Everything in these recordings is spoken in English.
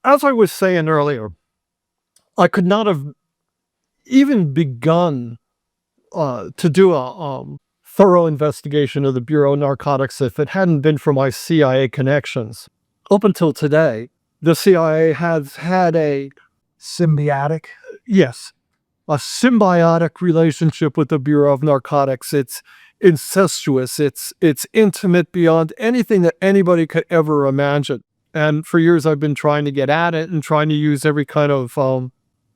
As I was saying earlier, I could not have even begun to do a thorough investigation of the Bureau of Narcotics if it hadn't been for my CIA connections. Up until today, the CIA has had a Symbiotic. yes, a symbiotic relationship with the Bureau of Narcotics. It's incestuous. It's intimate beyond anything that anybody could ever imagine. And for years, I've been trying to get at it and trying to use every kind of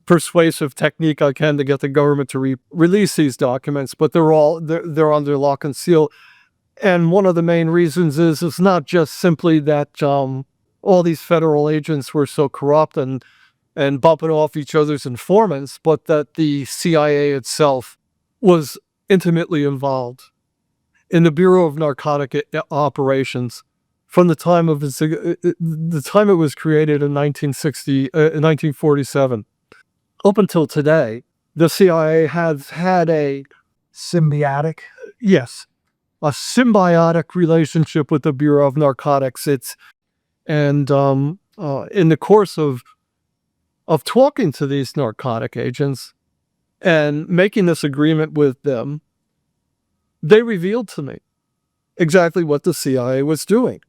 persuasive technique I can to get the government to release these documents. But they're under lock and seal. And one of the main reasons is it's not just simply that all these federal agents were so corrupt and bumping off each other's informants, but that the CIA itself was intimately involved in the Bureau of Narcotic operations from the time of the time it was created in 1947 up until today. The CIA has had a Symbiotic. yes, a symbiotic relationship with the Bureau of Narcotics. In the course of talking to these narcotic agents and making this agreement with them, they revealed to me exactly what the CIA was doing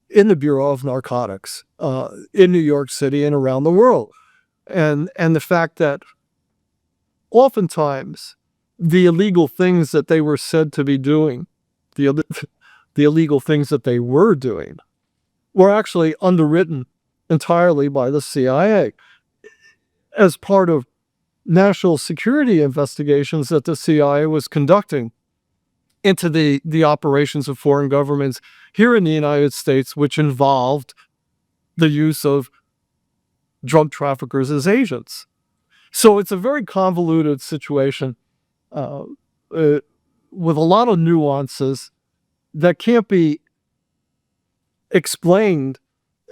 in the Bureau of Narcotics in New York City and around the world. And the fact that oftentimes the illegal things that they were said to be doing, the illegal things that they were doing, were actually underwritten entirely by the CIA as part of national security investigations that the CIA was conducting into the operations of foreign governments here in the United States, which involved the use of drug traffickers as agents. So it's a very convoluted situation with a lot of nuances that can't be explained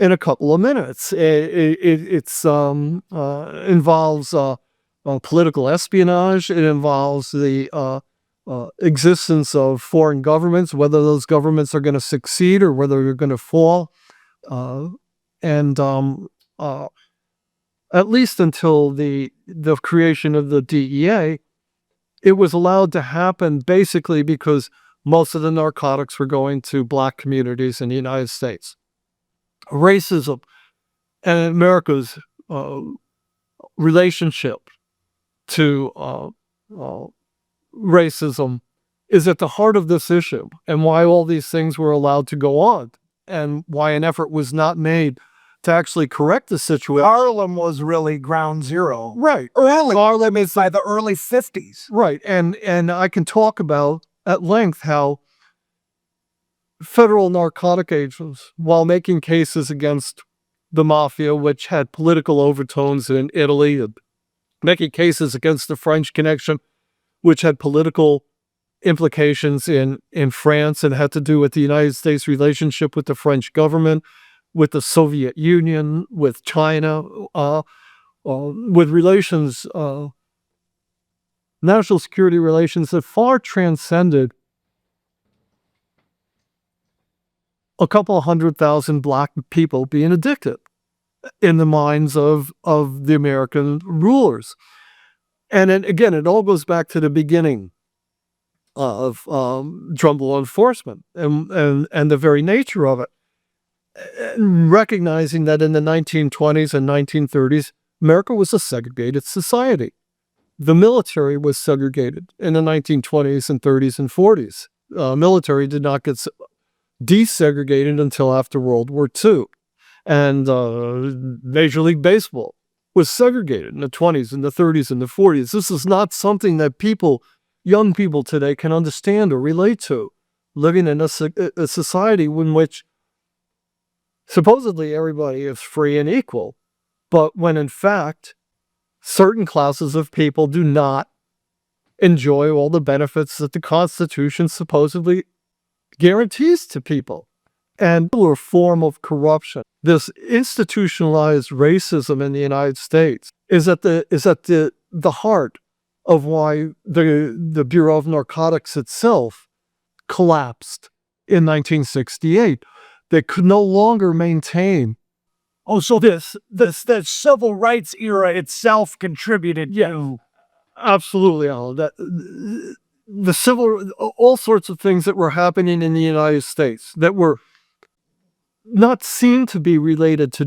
in a couple of minutes. It's involves political espionage. It involves the existence of foreign governments, whether those governments are going to succeed or whether they're going to fall. And at least until the creation of the DEA, it was allowed to happen basically because most of the narcotics were going to Black communities in the United States. Racism and America's relationship to racism is at the heart of this issue, and why all these things were allowed to go on, and why an effort was not made to actually correct the situation. Harlem was really ground zero. Right. Harlem is by the early 50s. Right. And I can talk about at length how federal narcotic agents, while making cases against the mafia, which had political overtones in Italy, and making cases against the French Connection, which had political implications in France and had to do with the United States relationship with the French government, with the Soviet Union, with China, with relations, national security relations that far transcended a couple 100,000 Black people being addicted in the minds of the American rulers. And then, again, it all goes back to the beginning of drug law enforcement and the very nature of it. And recognizing that in the 1920s and 1930s, America was a segregated society. The military was segregated in the 1920s and 30s and 40s. Military did not get desegregated until after World War II. And Major League Baseball was segregated in the 20s and the 30s and the 40s. This is not something that young people today can understand or relate to, living in a society in which supposedly everybody is free and equal, but when in fact, certain classes of people do not enjoy all the benefits that the Constitution supposedly guarantees to people. And a form of corruption, this institutionalized racism in the United States, is at the heart of why the Bureau of Narcotics itself collapsed in 1968. They could no longer maintain Oh, so the civil rights era itself contributed to. Absolutely, Alan. The civil, all sorts of things that were happening in the United States that were not seen to be related to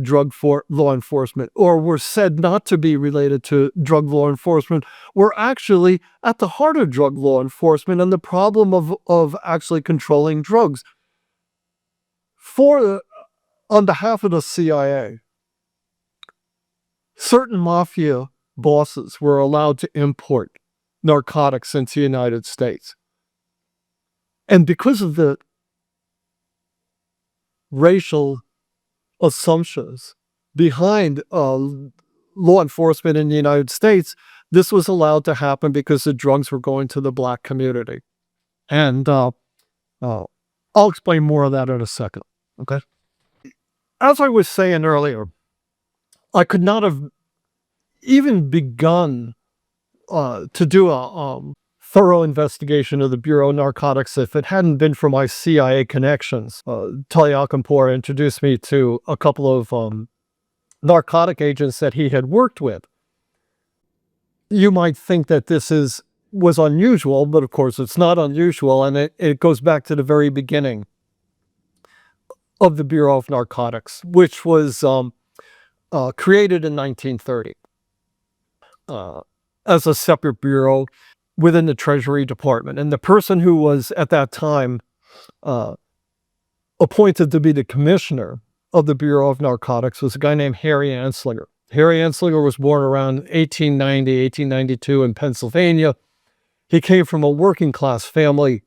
law enforcement, or were said not to be related to drug law enforcement, were actually at the heart of drug law enforcement and the problem of actually controlling drugs. On behalf of the CIA, certain mafia bosses were allowed to import narcotics into the United States. And because of the racial assumptions behind law enforcement in the United States, this was allowed to happen because the drugs were going to the black community. And I'll explain more of that in a second. Okay. As I was saying earlier, I could not have even begun to do a thorough investigation of the Bureau of Narcotics if it hadn't been for my CIA connections. Talia Akampor introduced me to a couple of narcotic agents that he had worked with. You might think that was unusual, but of course it's not unusual, and it goes back to the very beginning of the Bureau of Narcotics, which was created in 1930 as a separate bureau within the Treasury Department. And the person who was at that time appointed to be the commissioner of the Bureau of Narcotics was a guy named Harry Anslinger. Harry Anslinger was born around 1890, 1892 in Pennsylvania. He came from a working class family,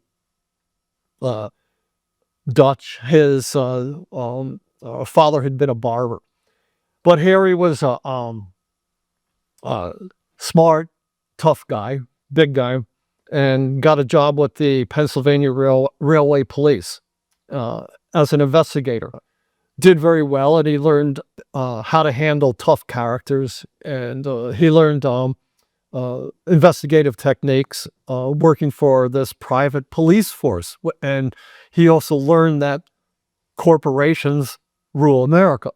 Dutch. His father had been a barber. But Harry was a smart, tough guy, big guy, and got a job with the Pennsylvania Railway Police as an investigator. Did very well, and he learned how to handle tough characters, and he learned investigative techniques working for this private police force. And he also learned that corporations rule America.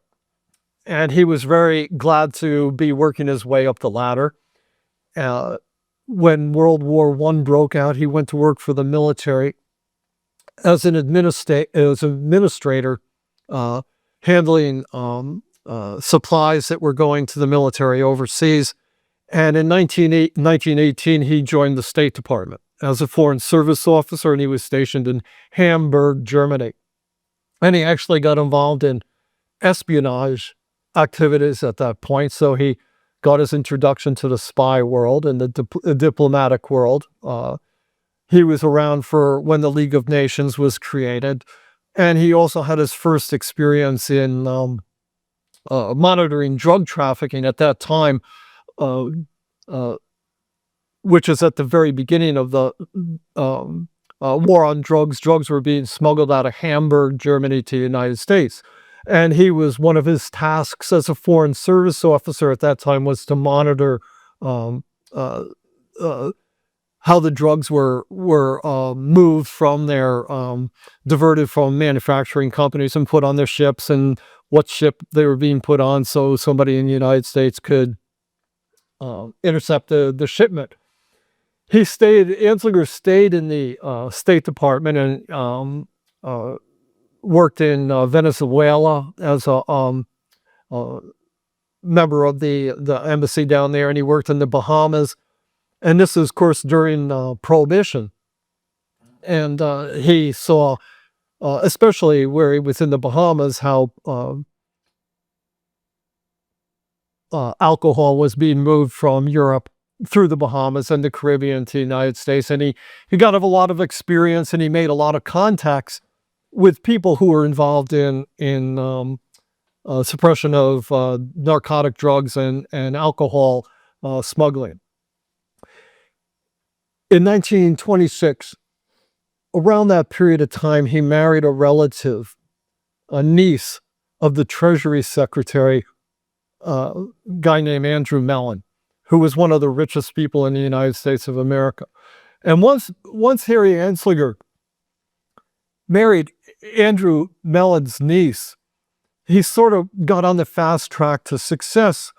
And he was very glad to be working his way up the ladder. When World War I broke out, he went to work for the military as an administrator, handling supplies that were going to the military overseas. And in 1918, he joined the State Department as a Foreign Service officer, and he was stationed in Hamburg, Germany. And he actually got involved in espionage activities at that point. So he got his introduction to the spy world and the diplomatic world. He was around for when the League of Nations was created. And he also had his first experience in monitoring drug trafficking at that time, which is at the very beginning of the war on drugs. Drugs were being smuggled out of Hamburg, Germany to the United States. And he was, one of his tasks as a Foreign Service officer at that time was to monitor how the drugs were moved from their, diverted from manufacturing companies and put on their ships, and what ship they were being put on so somebody in the United States could intercept the shipment. Anslinger stayed in the State Department and worked in Venezuela as a member of the embassy down there, and he worked in the Bahamas. And this is, of course, during Prohibition. And he saw, especially where he was in the Bahamas, how alcohol was being moved from Europe through the Bahamas and the Caribbean to the United States. And he got a lot of experience, and he made a lot of contacts with people who were involved in suppression of narcotic drugs and alcohol smuggling. In 1926, around that period of time, he married a relative, a niece of the Treasury Secretary, a guy named Andrew Mellon, who was one of the richest people in the United States of America. And once Harry Anslinger married Andrew Mellon's niece, he sort of got on the fast track to success.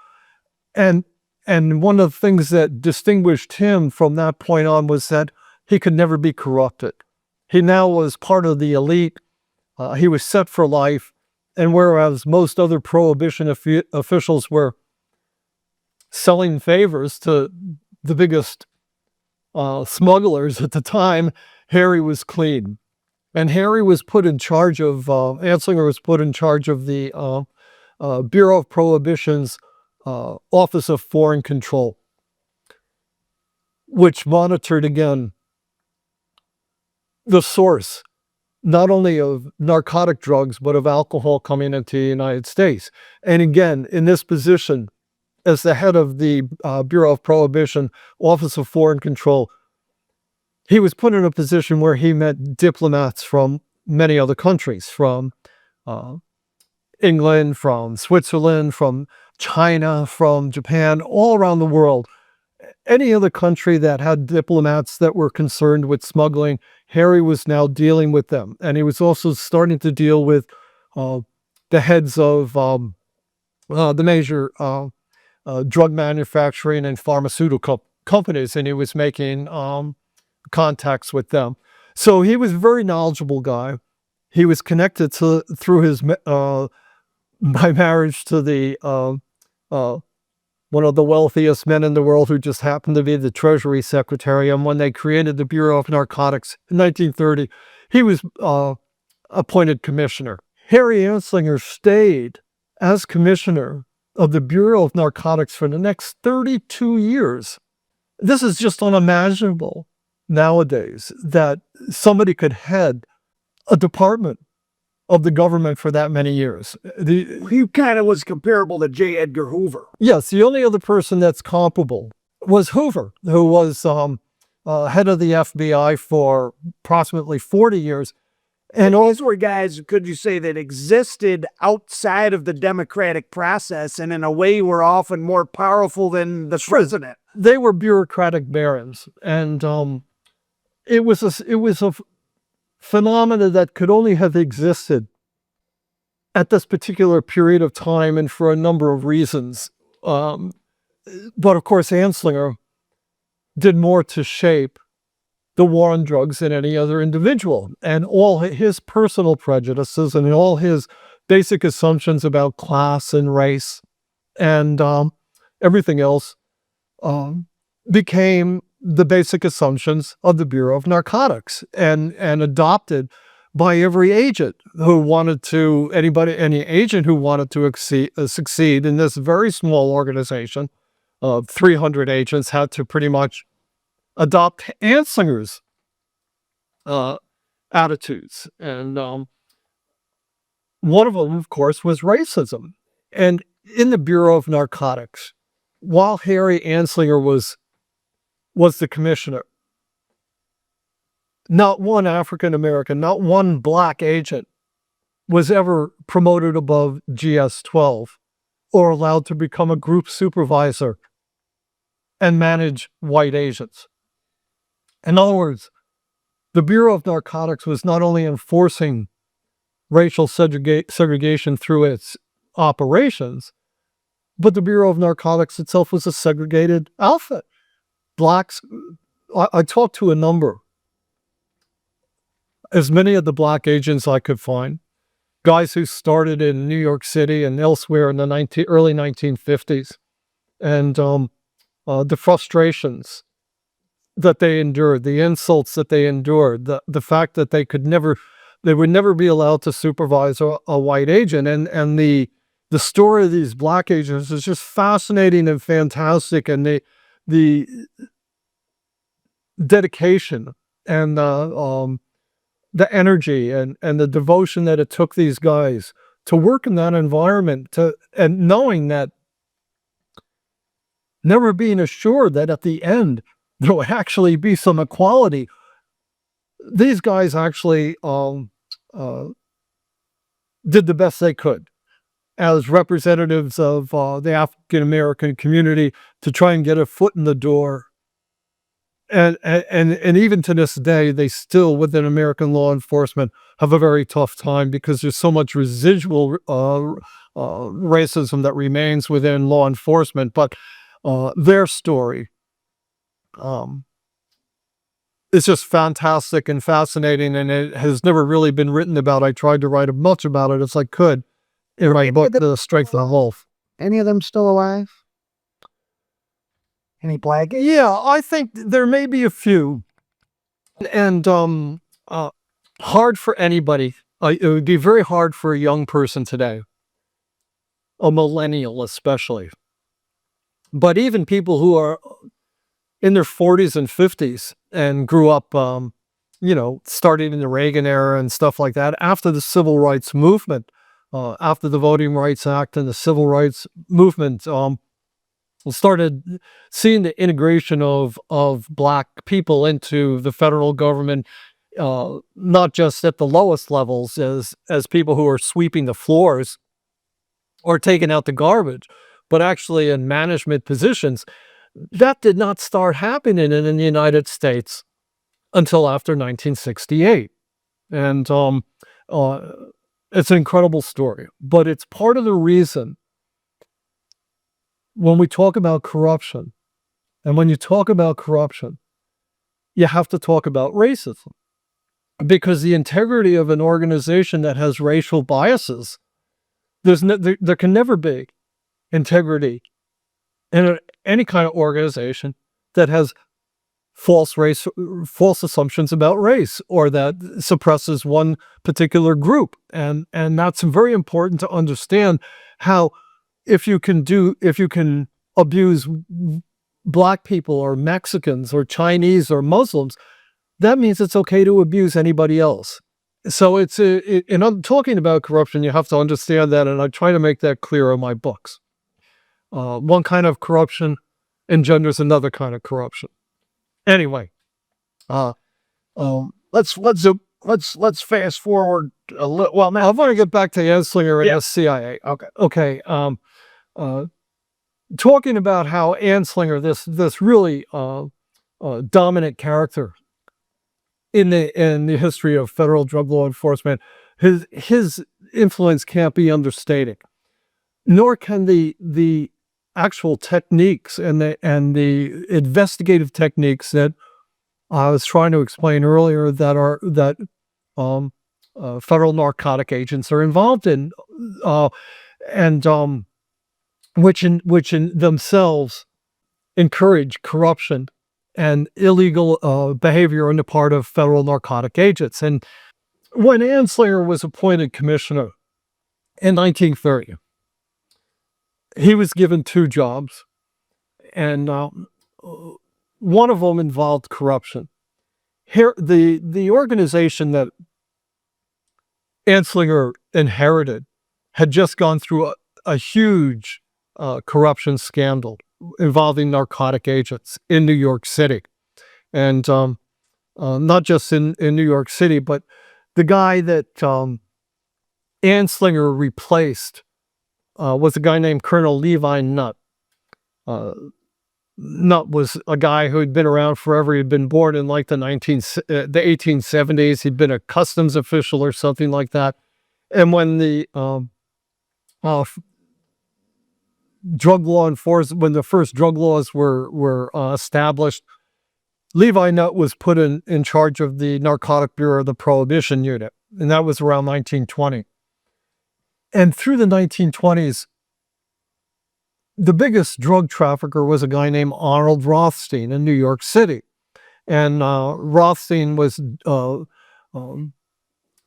And one of the things that distinguished him from that point on was that he could never be corrupted. He now was part of the elite. He was set for life. And whereas most other prohibition officials were selling favors to the biggest smugglers at the time, Harry was clean. And Harry was put in charge of, Anslinger was put in charge of the Bureau of Prohibition's Office of Foreign Control, which monitored, again, the source, not only of narcotic drugs, but of alcohol coming into the United States. And again, in this position, as the head of the Bureau of Prohibition, Office of Foreign Control, he was put in a position where he met diplomats from many other countries, from England, from Switzerland, from China, from Japan, all around the world. Any other country that had diplomats that were concerned with smuggling, Harry was now dealing with them. And he was also starting to deal with the heads of the major drug manufacturing and pharmaceutical companies, and he was making contacts with them. So he was a very knowledgeable guy. He was connected to, through his by marriage to the one of the wealthiest men in the world, who just happened to be the Treasury Secretary. And when they created the Bureau of Narcotics in 1930, he was appointed commissioner. Harry Anslinger stayed as commissioner of the Bureau of Narcotics for the next 32 years. This is just unimaginable nowadays, that somebody could head a department of the government for that many years. He kind of was comparable to J. Edgar Hoover. Yes, the only other person that's comparable was Hoover, who was head of the FBI for approximately 40 years. And those were guys, could you say, that existed outside of the democratic process, and in a way were often more powerful than the president. They were bureaucratic barons, and it was a phenomena that could only have existed at this particular period of time, and for a number of reasons. But of course, Anslinger did more to shape the war on drugs than any other individual, and all his personal prejudices and all his basic assumptions about class and race and everything else became the basic assumptions of the Bureau of Narcotics, and adopted by every agent who wanted to, any agent who wanted to succeed in this very small organization of 300 agents had to pretty much adopt Anslinger's attitudes. And one of them, of course, was racism. And in the Bureau of Narcotics, while Harry Anslinger was the commissioner, not one African American, not one black agent was ever promoted above GS-12 or allowed to become a group supervisor and manage white agents. In other words, the Bureau of Narcotics was not only enforcing racial segregation through its operations, but the Bureau of Narcotics itself was a segregated outfit. Blacks, I talked to a number, as many of the black agents I could find, guys who started in New York City and elsewhere in the early 1950s, and the frustrations that they endured, the insults that they endured, the fact that they would never be allowed to supervise a white agent, and the story of these black agents is just fascinating and fantastic, and the dedication and the energy and the devotion that it took these guys to work in that environment, and knowing that, never being assured that at the end there would actually be some equality. These guys actually did the best they could as representatives of the African American community to try and get a foot in the door and even to this day, they still, within American law enforcement, have a very tough time because there's so much residual racism that remains within law enforcement. But their story um, is just fantastic and fascinating, and it has never really been written about. I tried to write as much about it as I could in my book, The Strength of the Wolf. Any of them still alive? Any black? Yeah, I think there may be a few, and hard for anybody. It would be very hard for a young person today, a millennial especially, but even people who are in their 40s and 50s and grew up, starting in the Reagan era and stuff like that, after the civil rights movement, after the Voting Rights Act and the civil rights movement, started seeing the integration of black people into the federal government, not just at the lowest levels as people who are sweeping the floors or taking out the garbage, but actually in management positions. That did not start happening in the United States until after 1968. And it's an incredible story, but it's part of the reason when we talk about corruption, and when you talk about corruption, you have to talk about racism, because the integrity of an organization that has racial biases, there can never be integrity in any kind of organization that has false assumptions about race, or that suppresses one particular group. And that's very important to understand, how if you can abuse black people or Mexicans or Chinese or Muslims, that means it's okay to abuse anybody else. So and I'm talking about corruption, you have to understand that, and I try to make that clear in my books. One kind of corruption engenders another kind of corruption. Anyway, Let's fast forward a little. Well, now I want to get back to Anslinger and Yeah. the CIA. Okay. Okay. Talking about how Anslinger, this really dominant character in the history of federal drug law enforcement, his influence can't be understated, nor can the actual techniques and the investigative techniques that I was trying to explain earlier, that federal narcotic agents are involved in, and which in themselves encourage corruption and illegal behavior on the part of federal narcotic agents. And when Anslinger was appointed commissioner in 1930, he was given two jobs, and one of them involved corruption. Here, the organization that Anslinger inherited had just gone through a huge corruption scandal involving narcotic agents in New York City. And not just in New York City, but the guy that Anslinger replaced was a guy named Colonel Levi Nutt. Nutt was a guy who had been around forever. He'd been born in like the 1870s. He'd been a customs official or something like that. And when the drug law enforcement, when the first drug laws were established, Levi Nutt was put in charge of the Narcotic Bureau of the Prohibition Unit, and that was around 1920. And through the 1920s, the biggest drug trafficker was a guy named Arnold Rothstein in New York City. And Rothstein was the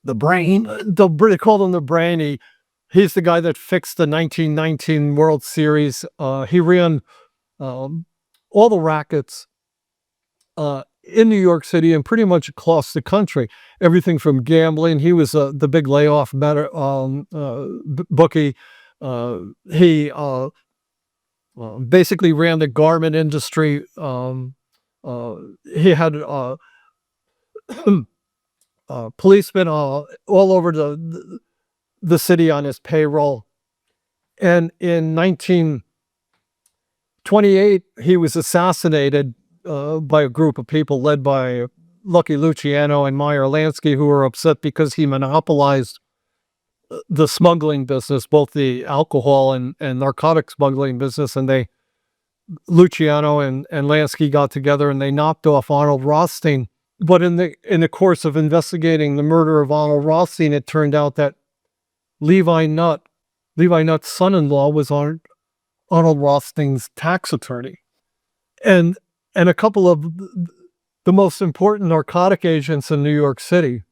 brain. they called him the brain. He's the guy that fixed the 1919 World Series. He ran all the rackets in New York City and pretty much across the country. Everything from gambling. He was the big layoff bookie. He basically ran the garment industry. He had policemen all over the city on his payroll. And in 1928, he was assassinated by a group of people led by Lucky Luciano and Meyer Lansky, who were upset because he monopolized the smuggling business, both the alcohol and narcotic smuggling business. And Luciano and Lansky got together and they knocked off Arnold Rothstein. But in the course of investigating the murder of Arnold Rothstein, it turned out that Levi Nutt's son-in-law was Arnold Rothstein's tax attorney. And a couple of the most important narcotic agents in New York City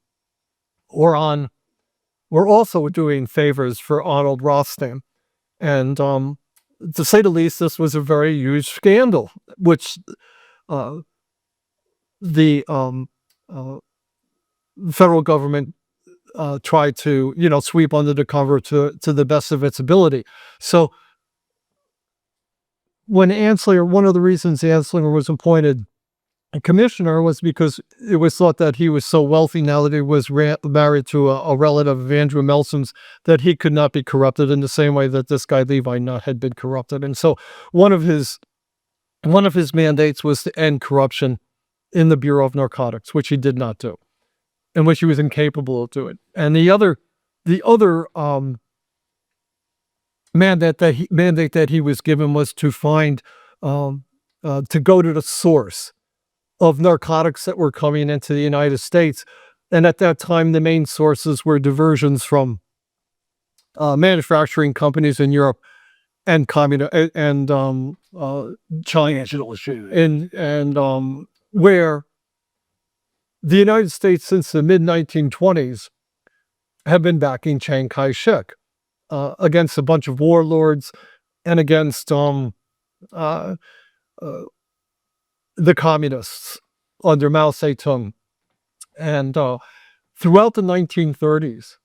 were also doing favors for Arnold Rothstein. And to say the least, this was a very huge scandal, which the federal government tried to, sweep under the cover to the best of its ability. So when Anslinger, one of the reasons Anslinger was appointed a commissioner was because it was thought that he was so wealthy now that he was married to a relative of Andrew Melson's, that he could not be corrupted in the same way that this guy Levi Nutt had been corrupted. And so one of his mandates was to end corruption in the Bureau of Narcotics, which he did not do, and which he was incapable of doing. And the other mandate that he was given was to find to go to the source of narcotics that were coming into the United States. And at that time, the main sources were diversions from manufacturing companies in Europe and China, and where the United States since the mid-1920s have been backing Chiang Kai-shek against a bunch of warlords and against the communists under Mao Zedong. And throughout the 1930s,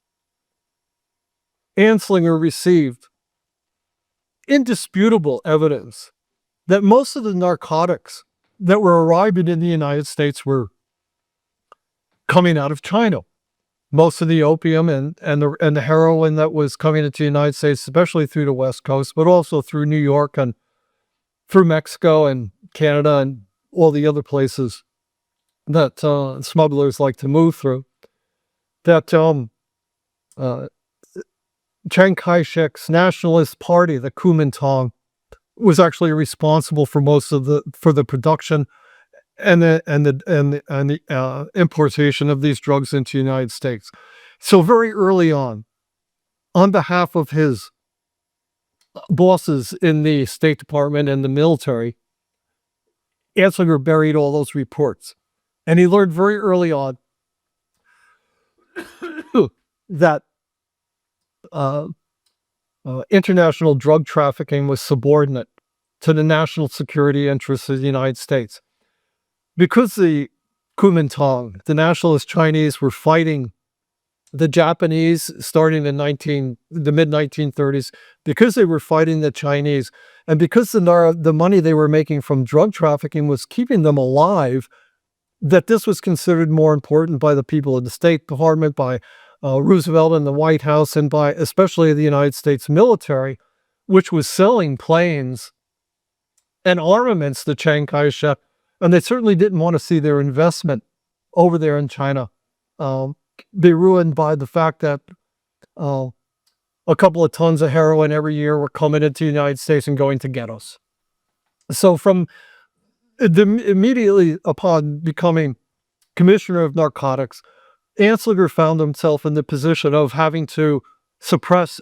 Anslinger received indisputable evidence that most of the narcotics that were arriving in the United States were coming out of China. Most of the opium and the heroin that was coming into the United States, especially through the West Coast, but also through New York and through Mexico and Canada and all the other places that smugglers like to move through, that Chiang Kai-shek's nationalist party, the Kuomintang, was actually responsible for most of the production and the importation of these drugs into the United States. So very early on behalf of his bosses in the State Department and the military, Anslinger buried all those reports. And he learned very early on that international drug trafficking was subordinate to the national security interests of the United States. Because the Kuomintang, the nationalist Chinese, were fighting the Japanese starting in the mid-1930s, because they were fighting the Chinese, and because the money they were making from drug trafficking was keeping them alive, that this was considered more important by the people in the State Department, by Roosevelt and the White House, and by especially the United States military, which was selling planes and armaments to Chiang Kai-shek. And they certainly didn't want to see their investment over there in China be ruined by the fact that a couple of tons of heroin every year were coming into the United States and going to ghettos. So immediately upon becoming commissioner of narcotics, Anslinger found himself in the position of having to suppress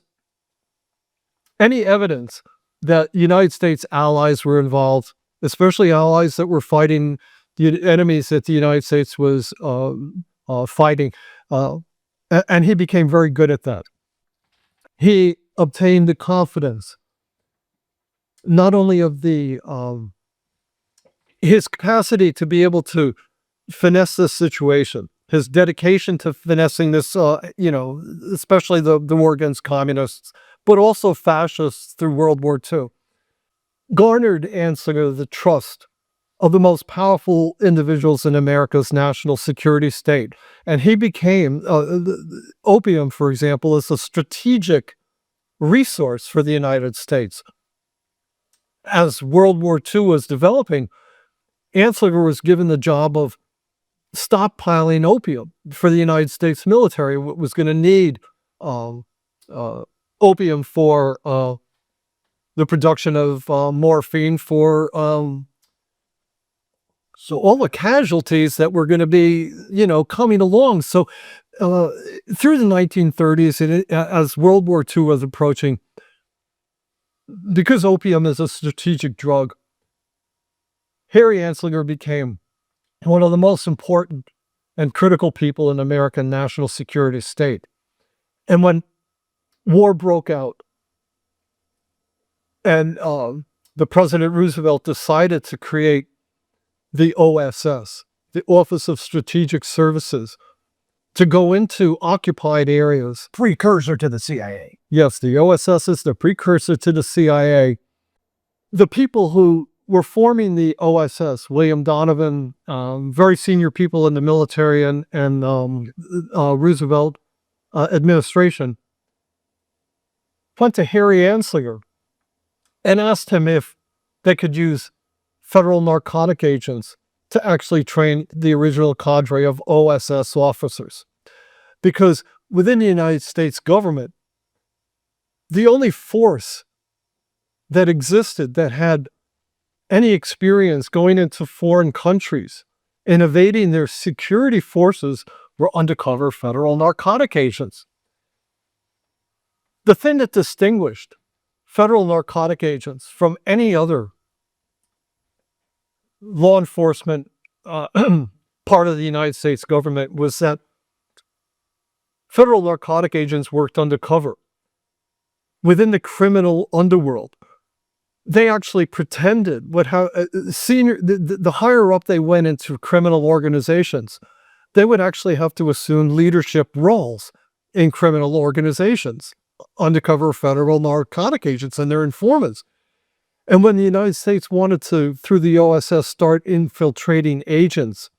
any evidence that United States allies were involved, especially allies that were fighting the enemies that the United States was fighting. And he became very good at that. He obtained the confidence not only of his capacity to be able to finesse this situation, his dedication to finessing this, especially the war against communists, but also fascists through World War II, garnered Anslinger the trust of the most powerful individuals in America's national security state. And he became, opium, for example, is a strategic resource for the United States. As World War II was developing, Anslinger was given the job of stockpiling opium for the United States military. Was going to need opium for the production of morphine for so all the casualties that were going to be, coming along. So through the 1930s, and as World War II was approaching, because opium is a strategic drug, Harry Anslinger became one of the most important and critical people in American national security state. And when war broke out and the President Roosevelt decided to create the OSS, the Office of Strategic Services, to go into occupied areas. Precursor to the CIA. Yes, the OSS is the precursor to the CIA. The people who were forming the OSS, William Donovan, very senior people in the military and Roosevelt administration, went to Harry Anslinger and asked him if they could use federal narcotic agents to actually train the original cadre of OSS officers. Because within the United States government, the only force that existed that had any experience going into foreign countries and evading their security forces were undercover federal narcotic agents. The thing that distinguished federal narcotic agents from any other law enforcement part of the United States government was that federal narcotic agents worked undercover within the criminal underworld. They actually pretended the higher up they went into criminal organizations, they would actually have to assume leadership roles in criminal organizations, undercover federal narcotic agents and their informants. And when the United States wanted to, through the OSS, start infiltrating agents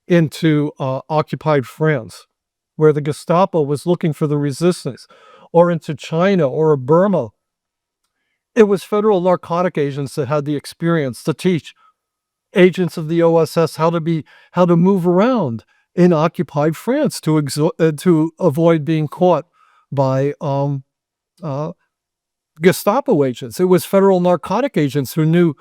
into occupied France, where the Gestapo was looking for the resistance, or into China or Burma, it was federal narcotic agents that had the experience to teach agents of the OSS how to move around in occupied France to avoid being caught by Gestapo agents. It was federal narcotic agents who knew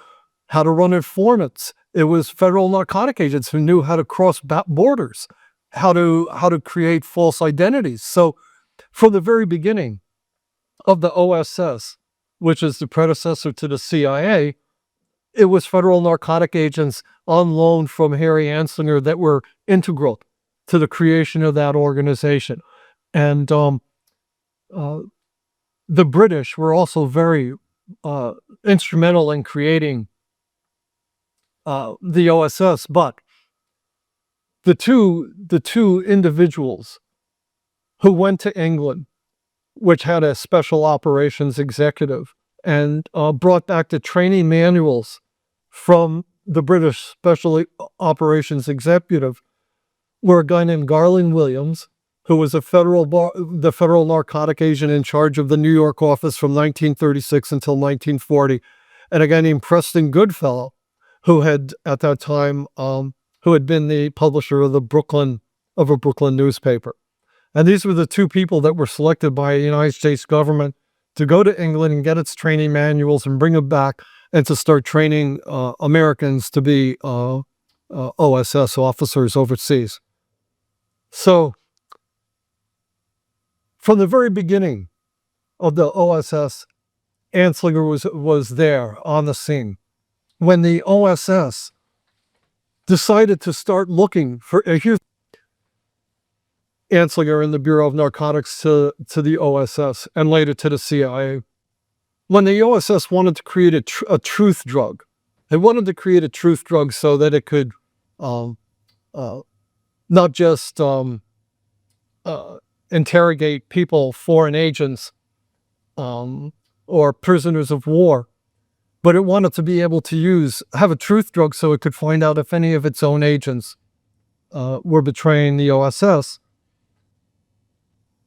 how to run informants. It was federal narcotic agents who knew how to cross borders, how to create false identities. So from the very beginning of the OSS, which is the predecessor to the CIA, it was federal narcotic agents on loan from Harry Anslinger that were integral to the creation of that organization. And the British were also very instrumental in creating the OSS, but the two individuals who went to England, which had a special operations executive, and brought back the training manuals from the British Special Operations Executive, were a guy named Garland Williams, who was the federal narcotic agent in charge of the New York office from 1936 until 1940, and a guy named Preston Goodfellow, who had at that time who had been the publisher of a Brooklyn newspaper. And these were the two people that were selected by the United States government to go to England and get its training manuals and bring them back and to start training Americans to be OSS officers overseas. So from the very beginning of the OSS, Anslinger was there on the scene. When the OSS decided to start looking for Anslinger in the Bureau of Narcotics to the OSS and later to the CIA. When the OSS wanted to create a truth drug, they wanted to create a truth drug so that it could not just interrogate people, foreign agents, or prisoners of war, but it wanted to be able to have a truth drug so it could find out if any of its own agents were betraying the OSS.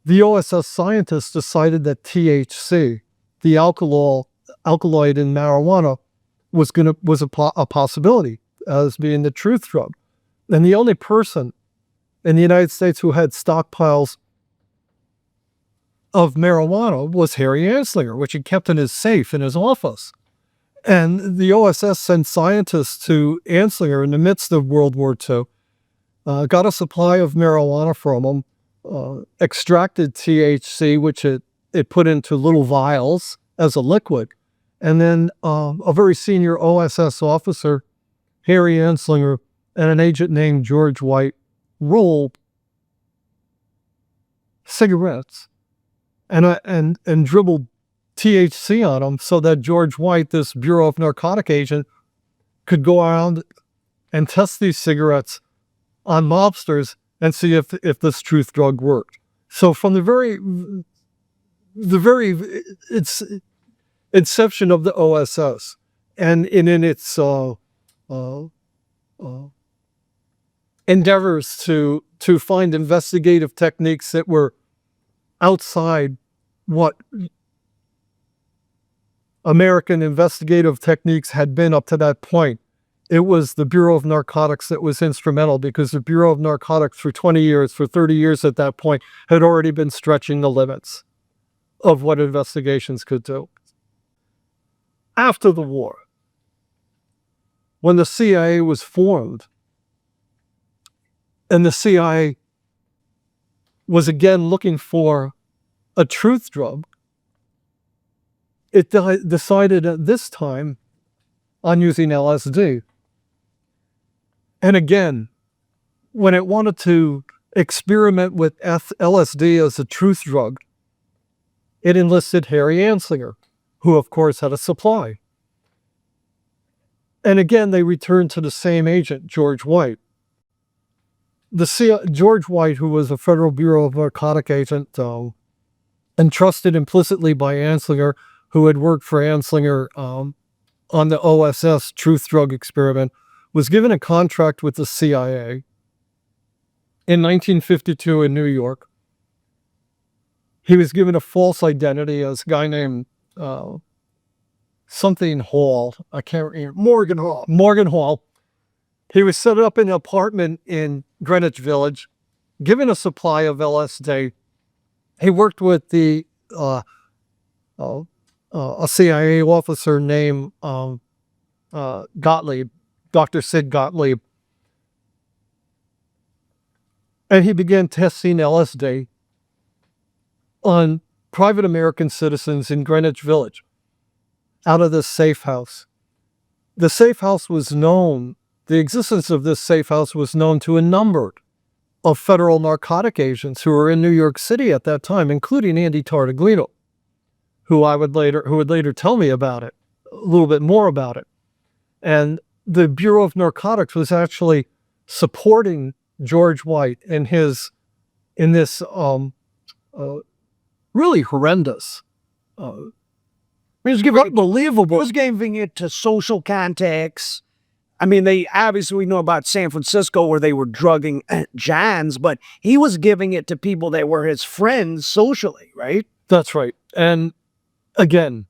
The OSS scientists decided that THC, the alkaloid in marijuana, was a possibility. as being the truth drug. And the only person in the United States who had stockpiles of marijuana was Harry Anslinger, which he kept in his safe in his office. And the OSS sent scientists to Anslinger in the midst of World War II, got a supply of marijuana from him, extracted THC, which it put into little vials as a liquid. And then a very senior OSS officer, Harry Anslinger, and an agent named George White rolled cigarettes and dribbled THC on them so that George White, this Bureau of Narcotic agent, could go around and test these cigarettes on mobsters and see if this truth drug worked. So from the very it's inception of the OSS and in its endeavors to find investigative techniques that were outside what American investigative techniques had been up to that point. It was the Bureau of Narcotics that was instrumental, because the Bureau of Narcotics for 20 years, for 30 years at that point, had already been stretching the limits of what investigations could do. After the war, when the CIA was formed, and the CIA was again looking for a truth drug, it decided at this time on using LSD. And again, when it wanted to experiment with LSD as a truth drug, it enlisted Harry Anslinger, who of course had a supply. And again, they returned to the same agent, George White. George White, who was a Federal Bureau of Narcotic agent, entrusted implicitly by Anslinger, who had worked for Anslinger on the OSS truth drug experiment, was given a contract with the CIA in 1952 in New York. He was given a false identity as a guy named something Hall. I can't remember. Morgan Hall. Morgan Hall. He was set up in an apartment in Greenwich Village, given a supply of LSD. He worked with a CIA officer named Gottlieb, Dr. Sid Gottlieb. And he began testing LSD on private American citizens in Greenwich Village out of this safe house. The safe house was known, the existence of this safe house was known to a number of federal narcotic agents who were in New York City at that time, including Andy Tartaglino, who would later tell me about it, a little bit more about it. And the Bureau of Narcotics was actually supporting George White in this really horrendous, unbelievable. Was giving it to social contacts. I mean, we know about San Francisco where they were drugging Johns, but he was giving it to people that were his friends socially, right? That's right. And again,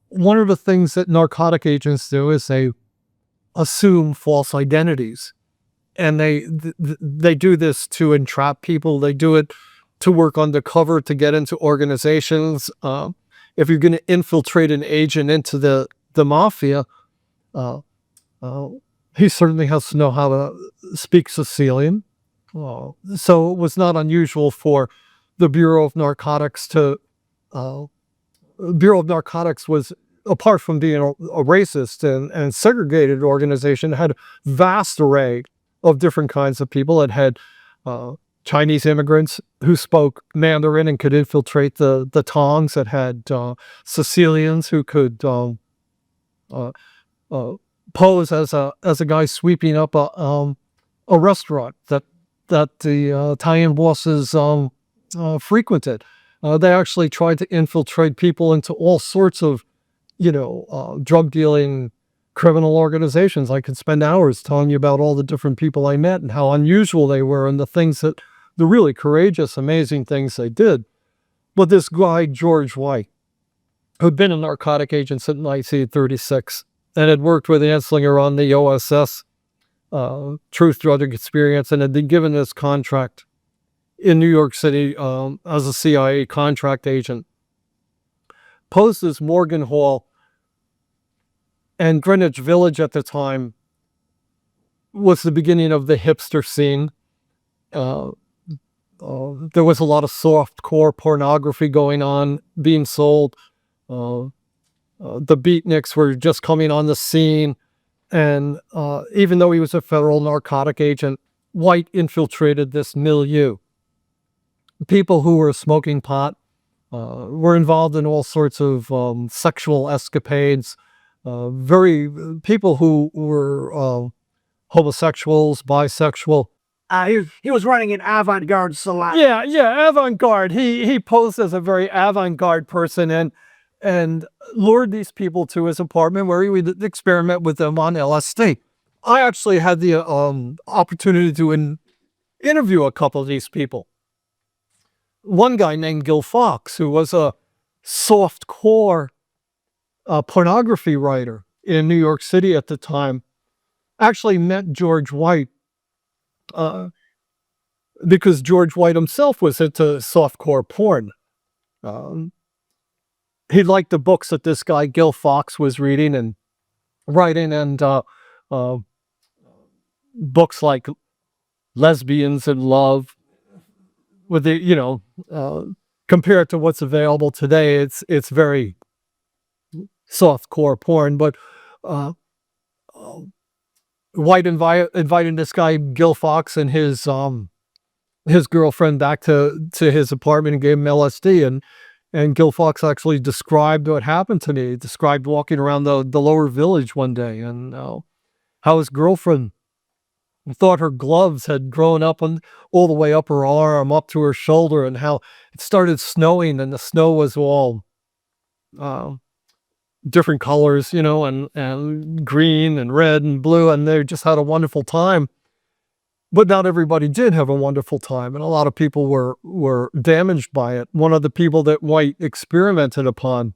one of the things that narcotic agents do is they assume false identities. And they do this to entrap people. They do it to work undercover, to get into organizations. If you're going to infiltrate an agent into the mafia, he certainly has to know how to speak Sicilian. So it was not unusual for the Bureau of Narcotics Bureau of Narcotics was, apart from being a racist and segregated organization, had a vast array of different kinds of people. It had Chinese immigrants who spoke Mandarin and could infiltrate the Tongs. It had Sicilians who could pose as a guy sweeping up a restaurant that the Italian bosses frequented. They actually tried to infiltrate people into all sorts of, drug dealing criminal organizations. I could spend hours telling you about all the different people I met and how unusual they were and the really courageous, amazing things they did. But this guy, George White, who'd been a narcotic agent since 1936 and had worked with Anslinger on the OSS Truth Drug Experience, and had been given this contract in New York City as a CIA contract agent, poses Morgan Hall, and Greenwich Village at the time was the beginning of the hipster scene. There was a lot of soft core pornography going on, being sold. The beatniks were just coming on the scene. And even though he was a federal narcotic agent, White infiltrated this milieu. People who were smoking pot were involved in all sorts of sexual escapades. People who were homosexuals, bisexual. He was running an avant-garde salon. Yeah, avant-garde. He posed as a very avant-garde person and lured these people to his apartment where he would experiment with them on LSD. I actually had the opportunity to interview a couple of these people. One guy named Gil Fox, who was a soft core pornography writer in New York City at the time, actually met George White because George White himself was into softcore porn. He liked the books that this guy Gil Fox was reading and writing, and books like Lesbians in Love, with the compared to what's available today, it's very softcore porn. But White invited this guy Gil Fox and his girlfriend back to his apartment and gave him LSD, and Gil Fox actually described what happened to me. He described walking around the lower village one day and how his girlfriend thought her gloves had grown up all the way up her arm, up to her shoulder, and how it started snowing and the snow was all different colors, and green and red and blue, and they just had a wonderful time. But not everybody did have a wonderful time, and a lot of people were damaged by it. One of the people that White experimented upon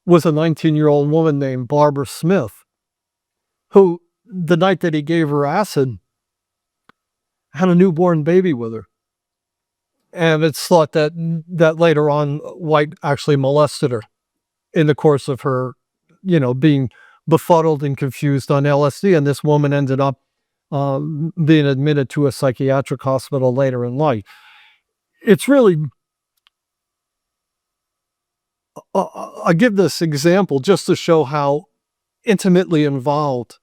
was a 19-year-old woman named Barbara Smith, who, the night that he gave her acid, had a newborn baby with her. And it's thought that later on, White actually molested her in the course of her, being befuddled and confused on LSD. And this woman ended up being admitted to a psychiatric hospital later in life. It's really, I give this example just to show how intimately involved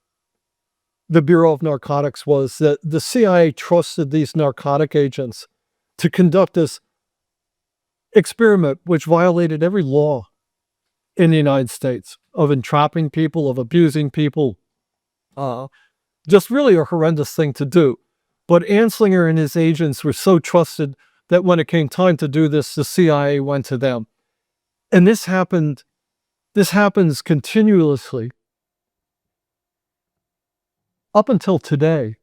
the Bureau of Narcotics was, that the CIA trusted these narcotic agents to conduct this experiment, which violated every law in the United States, of entrapping people, of abusing people. Just really a horrendous thing to do. But Anslinger and his agents were so trusted that when it came time to do this, the CIA went to them. And this happens continuously up until today.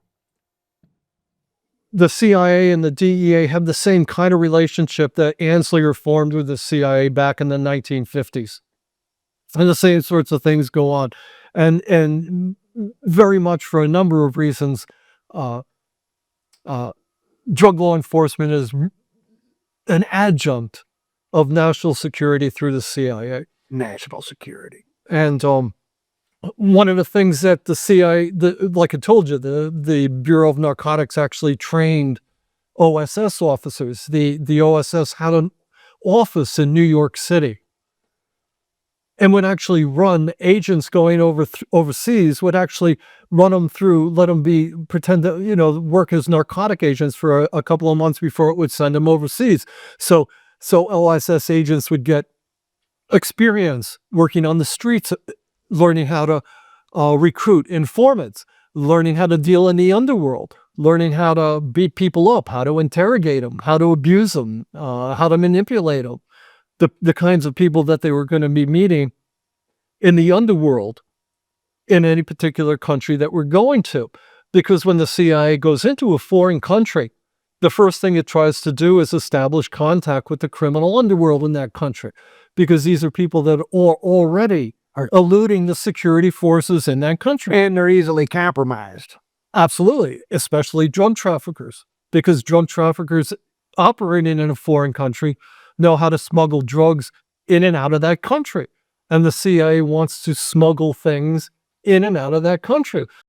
The CIA and the DEA have the same kind of relationship that Anslinger formed with the CIA back in the 1950s. And the same sorts of things go on. And very much for a number of reasons, drug law enforcement is an adjunct of national security through the CIA. National security. And one of the things that the CIA, like I told you, the Bureau of Narcotics actually trained OSS officers. The OSS had an office in New York City, and would actually run agents going overseas, would actually run them through, let them pretend to, work as narcotic agents for a couple of months before it would send them overseas. So OSS agents would get experience working on the streets, learning how to recruit informants, learning how to deal in the underworld, learning how to beat people up, how to interrogate them, how to abuse them, how to manipulate them. The kinds of people that they were going to be meeting in the underworld in any particular country that we're going to. Because when the CIA goes into a foreign country, the first thing it tries to do is establish contact with the criminal underworld in that country, because these are people that are already eluding the security forces in that country. And they're easily compromised. Absolutely, especially drug traffickers, because drug traffickers operating in a foreign country know how to smuggle drugs in and out of that country. And the CIA wants to smuggle things in and out of that country.